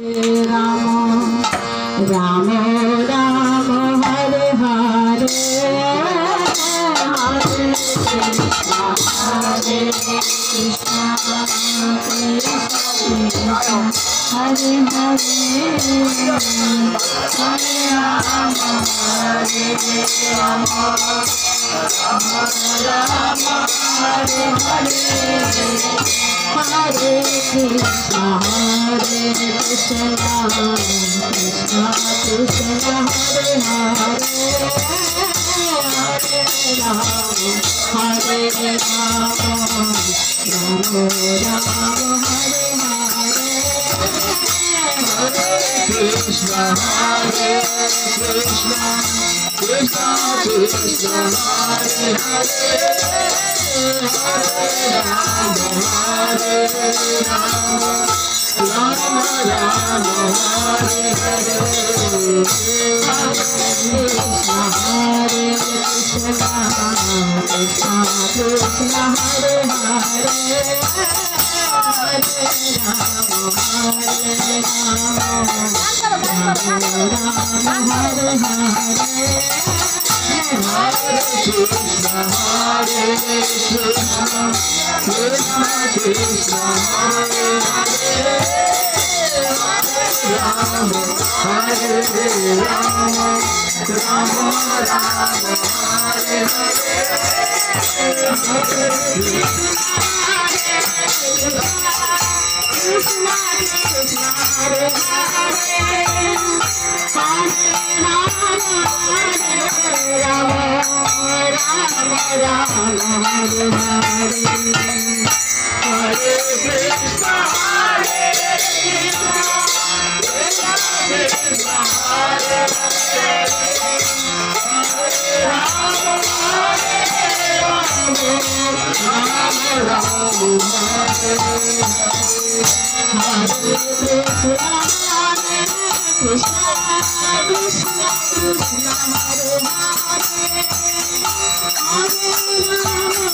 Rama Rama Rama Hare Hare Hare Krishna Hare Krishna Krishna Hare Hare Hare Rama Hare Rama Rama Rama Hare Hare Hare Krishna Krishna Krishna Krishna Hare Hare Hare Rama Hare Rama Rama Rama Hare Hare Krishna Hare Krishna Krishna Krishna Hare Hare Hare Rama Hare Rama Rama Rama Hare Hare Krishna Hare Krishna Krishna Krishna Hare Hare Hare Rama Hare Rama Rama Rama Hare Hare Hare Krishna Hare Krishna Krishna Krishna Hare Hare Rama Hare Rama Rama Rama Hare Hare Krishna Krishna Hare Hare Rama Rama Rama Hare Hare Hare Krishna Hare Krishna Krishna Krishna Hare Hare Rama Hare Rama Rama Rama Hare Hare Krishna Hare Krishna Krishna Krishna Hare Hare Hare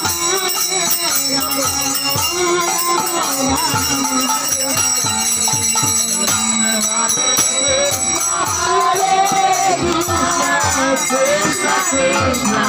Rama Krishna Krishna